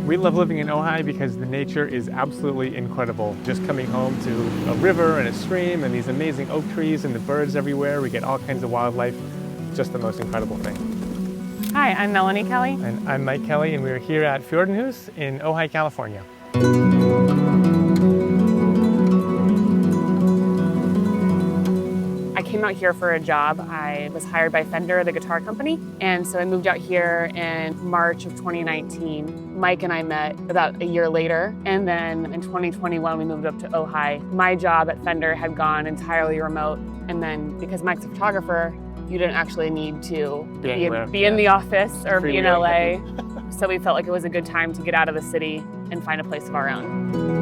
We love living in Ojai because the nature is absolutely incredible. Just coming home to a river and a stream and these amazing oak trees and the birds everywhere. We get all kinds of wildlife. Just the most incredible thing. Hi, I'm Melanie Kelly. And I'm Mike Kelly, and we're here at Fjordenhus in Ojai, California. I came out here for a job. I was hired by Fender, the guitar company, and so I moved out here in March of 2019. Mike and I met about a year later, and then in 2021 we moved up to Ojai. My job at Fender had gone entirely remote, and then because Mike's a photographer, you didn't actually need to be in the office or be in LA. So we felt like it was a good time to get out of the city and find a place of our own.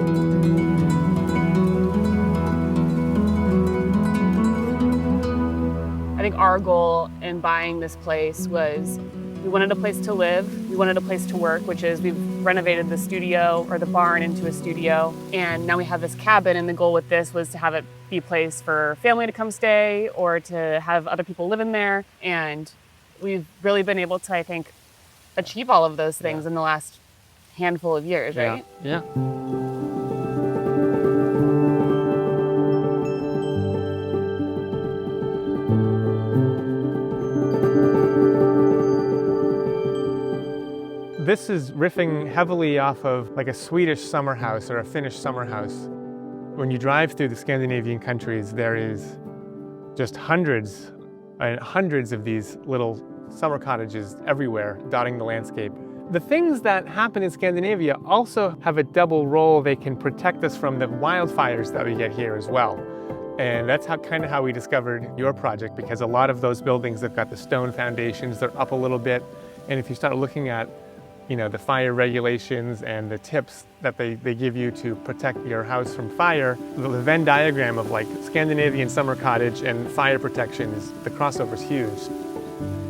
I think our goal in buying this place was we wanted a place to live, we wanted a place to work, which is we've renovated the studio or the barn into a studio, and now we have this cabin, and the goal with this was to have it be a place for family to come stay or to have other people live in there. And we've really been able to, I think, achieve all of those things in the last handful of years, right? Yeah. This is riffing heavily off of like a Swedish summer house or a Finnish summer house. When you drive through the Scandinavian countries, there is just hundreds and hundreds of these little summer cottages everywhere, dotting the landscape. The things that happen in Scandinavia also have a double role. They can protect us from the wildfires that we get here as well. And that's kind of how we discovered your project, because a lot of those buildings have got the stone foundations, they're up a little bit. And if you start looking at the fire regulations and the tips that they give you to protect your house from fire, the Venn diagram of like Scandinavian summer cottage and fire protection the crossover is huge.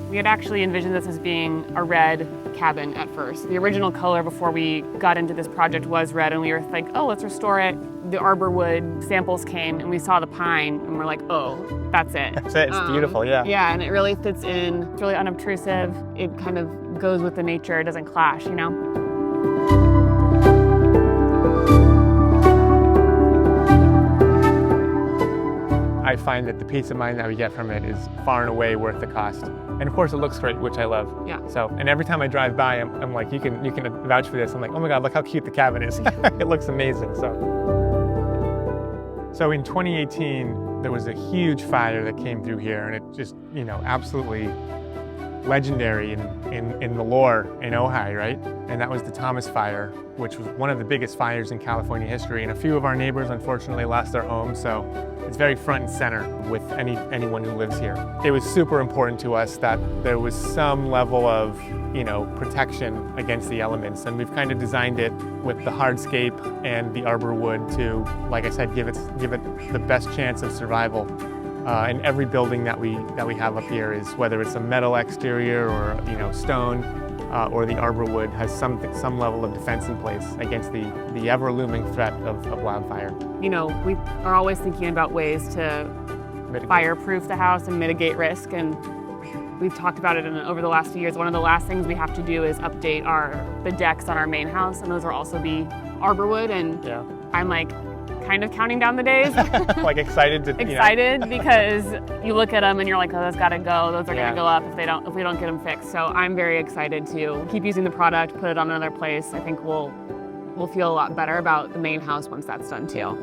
We had actually envisioned this as being a red cabin at first. The original color before we got into this project was red, and we were like, oh, let's restore it. The Arbor Wood samples came and we saw the pine and we're like, oh, that's it. That's it, it's beautiful, yeah. Yeah, and it really fits in. It's really unobtrusive. It kind of goes with the nature, it doesn't clash, I find that the peace of mind that we get from it is far and away worth the cost. And of course it looks great, which I love. Yeah. So, and every time I drive by, I'm like, you can vouch for this. I'm like, oh my God, look how cute the cabin is. It looks amazing, So in 2018, there was a huge fire that came through here, and it just, absolutely legendary in the lore in Ojai, right? And that was the Thomas Fire, which was one of the biggest fires in California history. And a few of our neighbors unfortunately lost their homes, so it's very front and center with anyone who lives here. It was super important to us that there was some level of, protection against the elements. And we've kind of designed it with the hardscape and the Arbor Wood to, like I said, give it the best chance of survival. And every building that we have up here is, whether it's a metal exterior or stone, or the Arbor Wood, has some level of defense in place against the ever looming threat of wildfire. We are always thinking about ways to fireproof the house and mitigate risk, and we've talked about it over the last few years. One of the last things we have to do is update the decks on our main house, and those will also be Arbor Wood. And I'm like, kind of counting down the days. Like excited because you look at them and you're like, oh, those gotta go. Those are gonna go up if we don't get them fixed. So I'm very excited to keep using the product, put it on another place. I think we'll feel a lot better about the main house once that's done too.